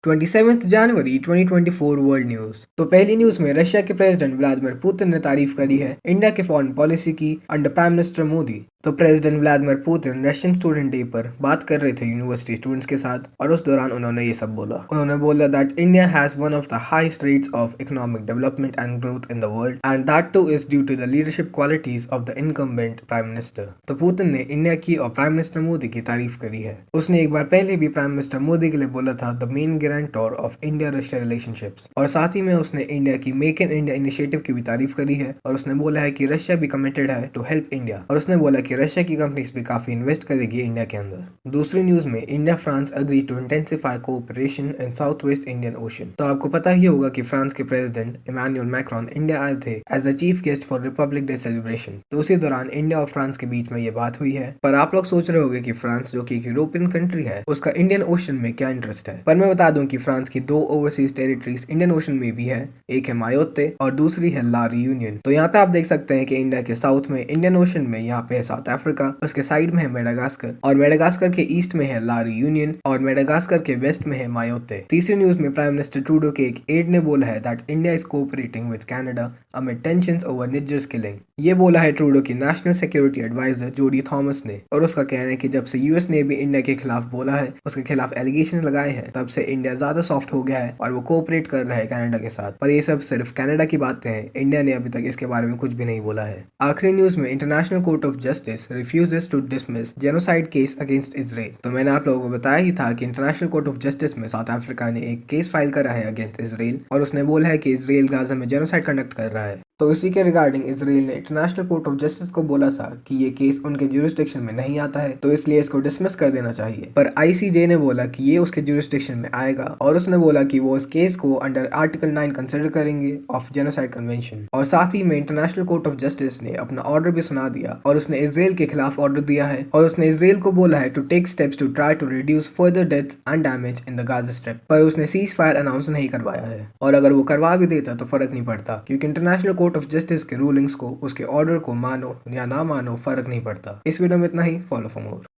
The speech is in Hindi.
27 जनवरी 2024 वर्ल्ड न्यूज। तो पहली न्यूज में रशिया के प्रेसिडेंट व्लादिमीर पुतिन ने तारीफ करी है इंडिया के फॉरेन पॉलिसी की अंडर प्राइम मिनिस्टर मोदी। तो president Vladimir Putin Russian student day पर बात कर रहे थे यूनिवर्सिटी स्टूडेंट्स के साथ, और उस दौरान उन्होंने ये सब बोला। उन्होंने बोला that India has one of the highest rates of economic development and growth in the world and that too is due to the leadership qualities of the incumbent prime minister. तो पुतिन ने इंडिया की और प्राइम मिनिस्टर मोदी की तारीफ करी है। उसने एक बार पहले भी प्राइम मिनिस्टर मोदी के लिए बोला था the main guarantor of India Russia relationships, और साथ ही में उसने इंडिया की मेक इन इंडिया इनिशिएटिव की भी तारीफ करी है। और उसने बोला है कि रशिया भी कमिटेड है टू हेल्प इंडिया, और उसने बोला कि रशिया की कंपनीज भी काफी इन्वेस्ट करेगी इंडिया के अंदर। दूसरी न्यूज में India France agree to intensify cooperation in South West Indian Ocean. तो आपको पता ही होगा कि फ्रांस के प्रेसिडेंट इमैनुअल मैक्रोन इंडिया आए थे as the chief guest for Republic Day celebration. तो उसी दौरान इंडिया और फ्रांस के बीच में ये बात हुई है। पर आप लोग सोच रहे होंगे कि फ्रांस जो कि एक यूरोपियन कंट्री है उसका इंडियन ओशन में क्या इंटरेस्ट है। पर मैं बता दूं कि फ्रांस की दो ओवरसीज टेरिटरीज इंडियन ओशन में भी है, एक है मायोtte और दूसरी है ला रियूनियन। तो यहाँ पे आप देख सकते हैं कि इंडिया के साउथ में इंडियन ओशन में यहाँ पे है साउथ अफ्रीका, उसके साइड में है मेडागास्कर, और मेडागास्कर के ईस्ट में है ला रियूनियन, और मेडागास्कर के वेस्ट में है मायोtte। तीसरी न्यूज में प्राइम मिनिस्टर ट्रूडो के एक एड ने बोला है that India is cooperating with Canada amid tensions over Nijjar's killing. ये बोला है ट्रूडो की national security adviser Jody Thomas ने, और उसका कहना है कि जब से यूएस ने भी इंडिया के खिलाफ बोला है, उसके खिलाफ एलिगेशन लगाए हैं, तब से इंडिया ज्यादा सॉफ्ट हो गया है और वो कोऑपरेट कर रहा है कनाडा के साथ। पर ये सब सिर्फ कनाडा की बातें हैं, इंडिया ने अभी तक इसके बारे में कुछ भी नहीं बोला है। आखिरी न्यूज में International Court of Justice refuses to dismiss genocide case against Israel. तो मैंने आप लोगों को बताया ही था कि इंटरनेशनल कोर्ट ऑफ जस्टिस में साउथ अफ्रीका ने एक केस फाइल करा है अगेंस्ट इजराइल, और उसने बोला है कि इजराइल गाजा में जेनोसाइड कंडक्ट कर रहा है। तो इसी के रिगार्डिंग इजराइल ने इंटरनेशनल कोर्ट ऑफ जस्टिस को बोला था कि ये केस उनके ज्यूरिसडिक्शन में नहीं आता है, तो इसलिए इसको डिसमिस कर देना चाहिए। पर आईसीजे ने बोला कि ये उसके ज्यूरिसडिक्शन में आएगा, और उसने बोला कि वो इस केस को अंडर आर्टिकल 9 कंसिडर करेंगे ऑफ जेनोसाइड कन्वेंशन। और साथ ही में इंटरनेशनल कोर्ट ऑफ जस्टिस ने अपना ऑर्डर भी सुना दिया, और उसने इजराइल के खिलाफ ऑर्डर दिया है, और उसने इजराइल को बोला है to take steps to try to reduce further deaths and damage in the Gaza Strip. पर उसने सीज फायर अनाउंस नहीं करवाया है, और अगर वो करवा भी देता तो फर्क नहीं पड़ता, क्योंकि इंटरनेशनल कोर्ट ऑफ जस्टिस के रूलिंग्स को, उसके ऑर्डर को मानो या ना मानो, फर्क नहीं पड़ता। इस वीडियो में इतना ही। Follow for more.